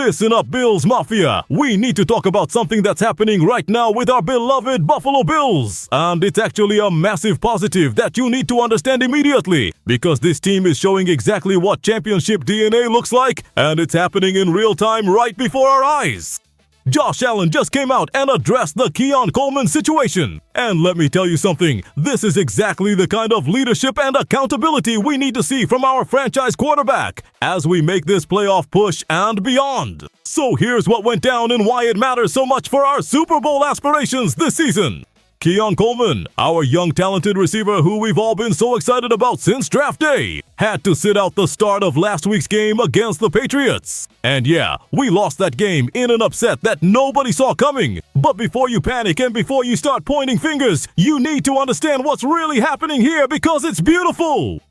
Listen up, Bills Mafia. We need to talk about something that's happening right now with our beloved Buffalo Bills. And it's actually a massive positive that you need to understand immediately, because this team is showing exactly what championship DNA looks like, and it's happening in real time right before our eyes. Josh Allen just came out and addressed the Keon Coleman situation. And let me tell you something, this is exactly the kind of leadership and accountability we need to see from our franchise quarterback as we make this playoff push and beyond. So here's what went down and why it matters so much for our Super Bowl aspirations this season. Keon Coleman, our young talented receiver who we've all been so excited about since draft day, had to sit out the start of last week's game against the Patriots. And yeah, we lost that game in an upset that nobody saw coming. But before you panic and before you start pointing fingers, you need to understand what's really happening here because it's beautiful.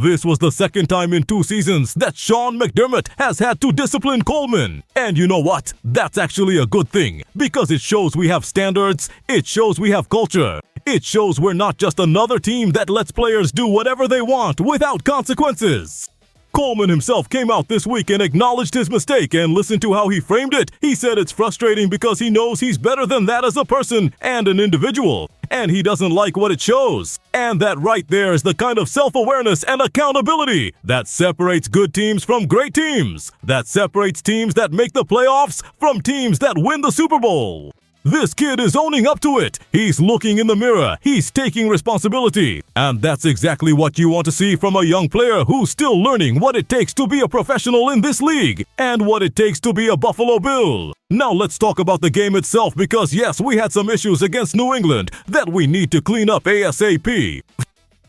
This was the second time in 2 seasons that Sean McDermott has had to discipline Coleman. And you know what? That's actually a good thing, because it shows we have standards, it shows we have culture. It shows we're not just another team that lets players do whatever they want without consequences. Coleman himself came out this week and acknowledged his mistake, and listen to how he framed it. He said it's frustrating because he knows he's better than that as a person and an individual, and he doesn't like what it shows. And that right there is the kind of self-awareness and accountability that separates good teams from great teams, that separates teams that make the playoffs from teams that win the Super Bowl. This kid is owning up to it. He's looking in the mirror. He's taking responsibility. And that's exactly what you want to see from a young player who's still learning what it takes to be a professional in this league and what it takes to be a Buffalo Bill. Now let's talk about the game itself, because yes, we had some issues against New England that we need to clean up ASAP.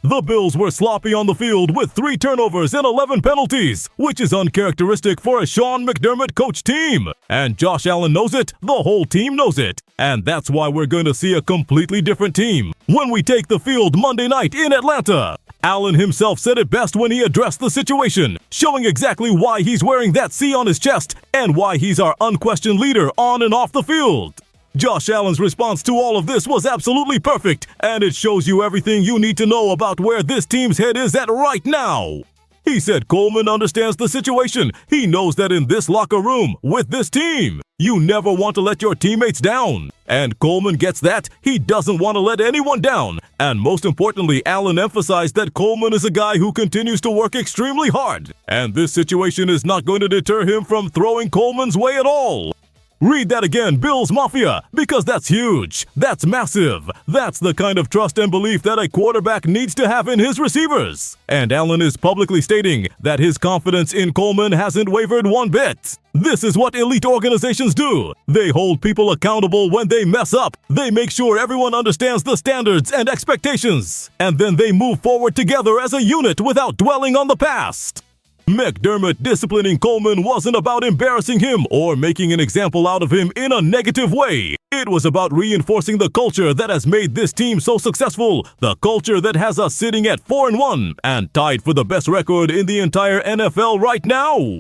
The Bills were sloppy on the field with 3 turnovers and 11 penalties, which is uncharacteristic for a Sean McDermott coach team. And Josh Allen knows it, the whole team knows it. And that's why we're going to see a completely different team when we take the field Monday night in Atlanta. Allen himself said it best when he addressed the situation, showing exactly why he's wearing that C on his chest and why he's our unquestioned leader on and off the field. Josh Allen's response to all of this was absolutely perfect, and it shows you everything you need to know about where this team's head is at right now. He said Coleman understands the situation. He knows that in this locker room, with this team, you never want to let your teammates down. And Coleman gets that. He doesn't want to let anyone down. And most importantly, Allen emphasized that Coleman is a guy who continues to work extremely hard. And this situation is not going to deter him from throwing Coleman's way at all. Read that again, Bills Mafia, because that's huge. That's massive. That's the kind of trust and belief that a quarterback needs to have in his receivers. And Allen is publicly stating that his confidence in Coleman hasn't wavered one bit. This is what elite organizations do. They hold people accountable when they mess up. They make sure everyone understands the standards and expectations. And then they move forward together as a unit without dwelling on the past. McDermott disciplining Coleman wasn't about embarrassing him or making an example out of him in a negative way. It was about reinforcing the culture that has made this team so successful, the culture that has us sitting at 4-1 and tied for the best record in the entire NFL right now.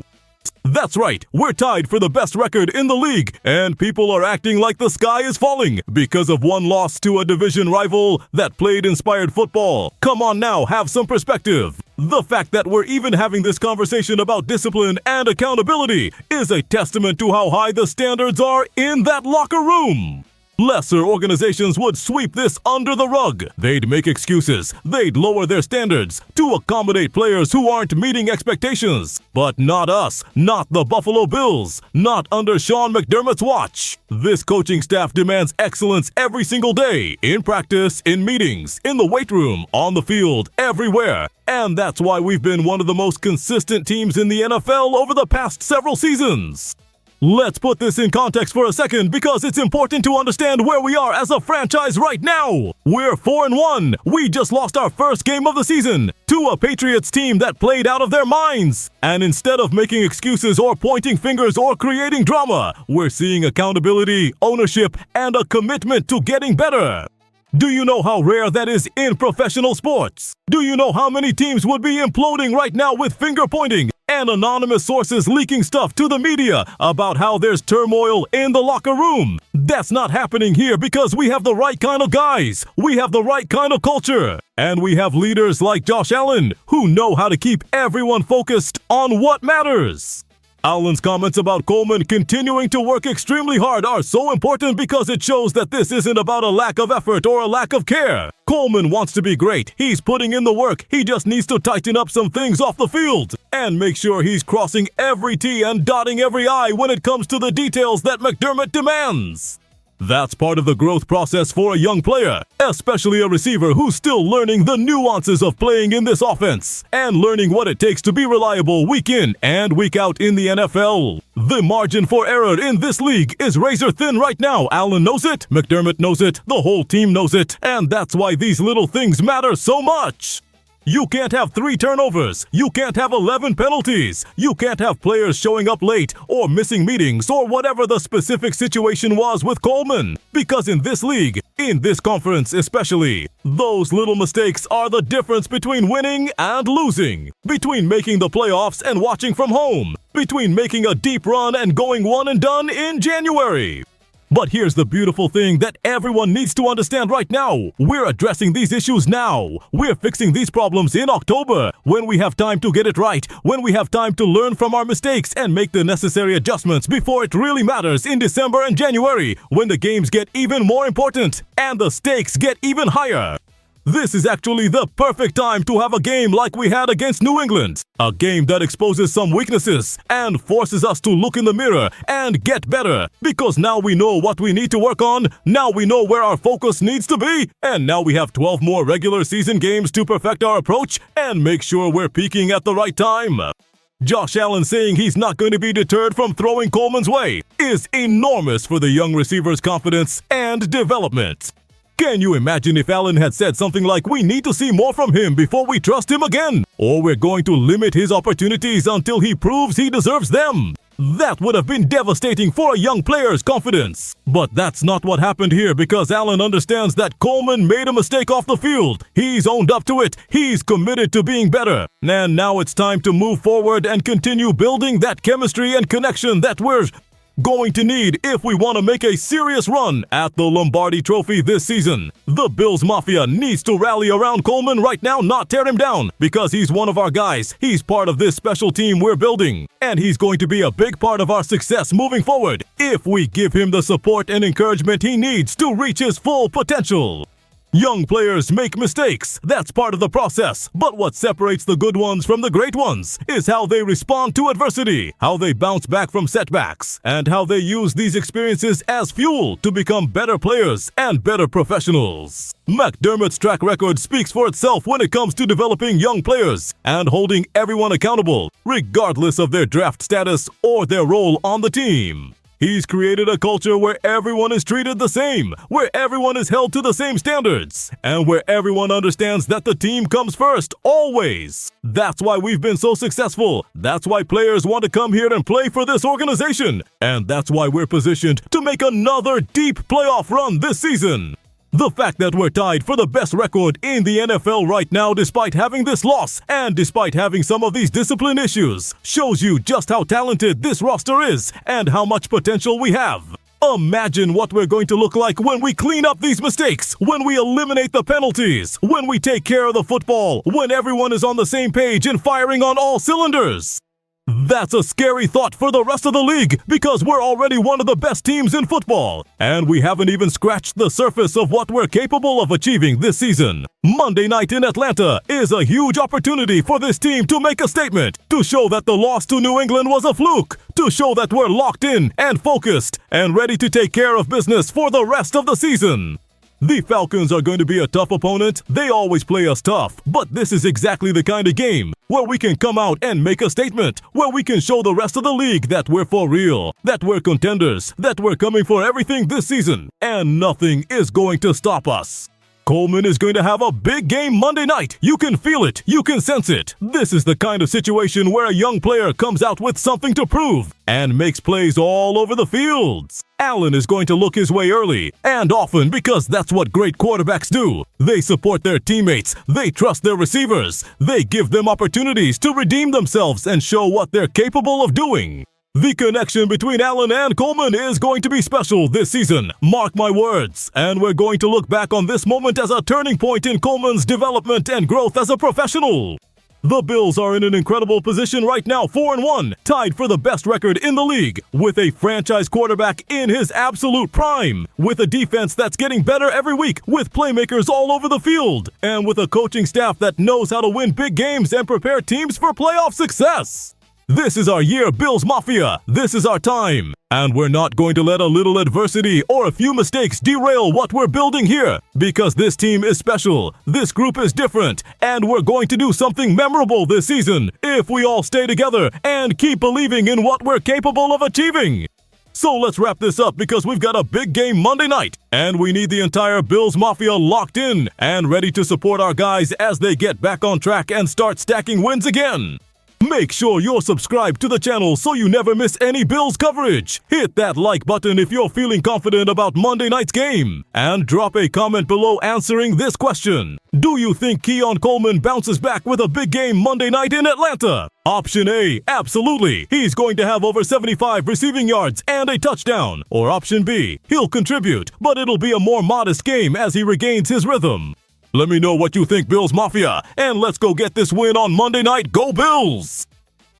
That's right, we're tied for the best record in the league, and people are acting like the sky is falling because of one loss to a division rival that played inspired football. Come on now, have some perspective. The fact that we're even having this conversation about discipline and accountability is a testament to how high the standards are in that locker room. Lesser organizations would sweep this under the rug. They'd make excuses. They'd lower their standards to accommodate players who aren't meeting expectations. But not us, not the Buffalo Bills, not under Sean McDermott's watch. This coaching staff demands excellence every single day, in practice, in meetings, in the weight room, on the field, everywhere. And that's why we've been one of the most consistent teams in the NFL over the past several seasons. Let's put this in context for a second, because it's important to understand where we are as a franchise right now. We're 4-1. We just lost our first game of the season to a Patriots team that played out of their minds. And instead of making excuses or pointing fingers or creating drama, we're seeing accountability, ownership, and a commitment to getting better. Do you know how rare that is in professional sports? Do you know how many teams would be imploding right now with finger pointing and anonymous sources leaking stuff to the media about how there's turmoil in the locker room? That's not happening here because we have the right kind of guys. We have the right kind of culture. And we have leaders like Josh Allen who know how to keep everyone focused on what matters. Allen's comments about Coleman continuing to work extremely hard are so important because it shows that this isn't about a lack of effort or a lack of care. Coleman wants to be great. He's putting in the work. He just needs to tighten up some things off the field and make sure he's crossing every T and dotting every I when it comes to the details that McDermott demands. That's part of the growth process for a young player, especially a receiver who's still learning the nuances of playing in this offense and learning what it takes to be reliable week in and week out in the NFL. The margin for error in this league is razor thin right now. Allen knows it, McDermott knows it, the whole team knows it, and that's why these little things matter so much. You can't have 3 turnovers. You can't have 11 penalties. You can't have players showing up late or missing meetings or whatever the specific situation was with Coleman. Because in this league, in this conference especially, those little mistakes are the difference between winning and losing, between making the playoffs and watching from home, between making a deep run and going one and done in January. But here's the beautiful thing that everyone needs to understand right now. We're addressing these issues now. We're fixing these problems in October, when we have time to get it right, when we have time to learn from our mistakes and make the necessary adjustments before it really matters in December and January, when the games get even more important and the stakes get even higher. This is actually the perfect time to have a game like we had against New England. A game that exposes some weaknesses and forces us to look in the mirror and get better. Because now we know what we need to work on, now we know where our focus needs to be, and now we have 12 more regular season games to perfect our approach and make sure we're peaking at the right time. Josh Allen saying he's not going to be deterred from throwing Coleman's way is enormous for the young receiver's confidence and development. Can you imagine if Allen had said something like, "We need to see more from him before we trust him again," or "We're going to limit his opportunities until he proves he deserves them"? That would have been devastating for a young player's confidence. But that's not what happened here because Allen understands that Coleman made a mistake off the field. He's owned up to it. He's committed to being better. And now it's time to move forward and continue building that chemistry and connection that we're going to need if we want to make a serious run at the Lombardi Trophy this season. The Bills Mafia needs to rally around Coleman right now, not tear him down, because he's one of our guys. He's part of this special team we're building, and he's going to be a big part of our success moving forward if we give him the support and encouragement he needs to reach his full potential. Young players make mistakes. That's part of the process. But what separates the good ones from the great ones is how they respond to adversity, how they bounce back from setbacks, and how they use these experiences as fuel to become better players and better professionals. McDermott's track record speaks for itself when it comes to developing young players and holding everyone accountable, regardless of their draft status or their role on the team. He's created a culture where everyone is treated the same, where everyone is held to the same standards, and where everyone understands that the team comes first, always. That's why we've been so successful. That's why players want to come here and play for this organization. And that's why we're positioned to make another deep playoff run this season. The fact that we're tied for the best record in the NFL right now despite having this loss and despite having some of these discipline issues shows you just how talented this roster is and how much potential we have. Imagine what we're going to look like when we clean up these mistakes, when we eliminate the penalties, when we take care of the football, when everyone is on the same page and firing on all cylinders. That's a scary thought for the rest of the league because we're already one of the best teams in football, and we haven't even scratched the surface of what we're capable of achieving this season. Monday night in Atlanta is a huge opportunity for this team to make a statement, to show that the loss to New England was a fluke, to show that we're locked in and focused and ready to take care of business for the rest of the season. The Falcons are going to be a tough opponent. They always play us tough, but this is exactly the kind of game where we can come out and make a statement, where we can show the rest of the league that we're for real, that we're contenders, that we're coming for everything this season, and nothing is going to stop us. Coleman is going to have a big game Monday night. You can feel it. You can sense it. This is the kind of situation where a young player comes out with something to prove and makes plays all over the fields. Allen is going to look his way early and often because that's what great quarterbacks do. They support their teammates. They trust their receivers. They give them opportunities to redeem themselves and show what they're capable of doing. The connection between Allen and Coleman is going to be special this season. Mark my words. And we're going to look back on this moment as a turning point in Coleman's development and growth as a professional. The Bills are in an incredible position right now, 4-1, tied for the best record in the league, with a franchise quarterback in his absolute prime, with a defense that's getting better every week, with playmakers all over the field, and with a coaching staff that knows how to win big games and prepare teams for playoff success. This is our year, Bills Mafia. This is our time. And we're not going to let a little adversity or a few mistakes derail what we're building here. Because this team is special, this group is different, and we're going to do something memorable this season if we all stay together and keep believing in what we're capable of achieving. So let's wrap this up because we've got a big game Monday night, and we need the entire Bills Mafia locked in and ready to support our guys as they get back on track and start stacking wins again. Make sure you're subscribed to the channel so you never miss any Bills coverage. Hit that like button if you're feeling confident about Monday night's game. And drop a comment below answering this question. Do you think Keon Coleman bounces back with a big game Monday night in Atlanta? Option A, absolutely. He's going to have over 75 receiving yards and a touchdown. Or option B, he'll contribute, but it'll be a more modest game as he regains his rhythm. Let me know what you think, Bills Mafia, and let's go get this win on Monday night. Go Bills!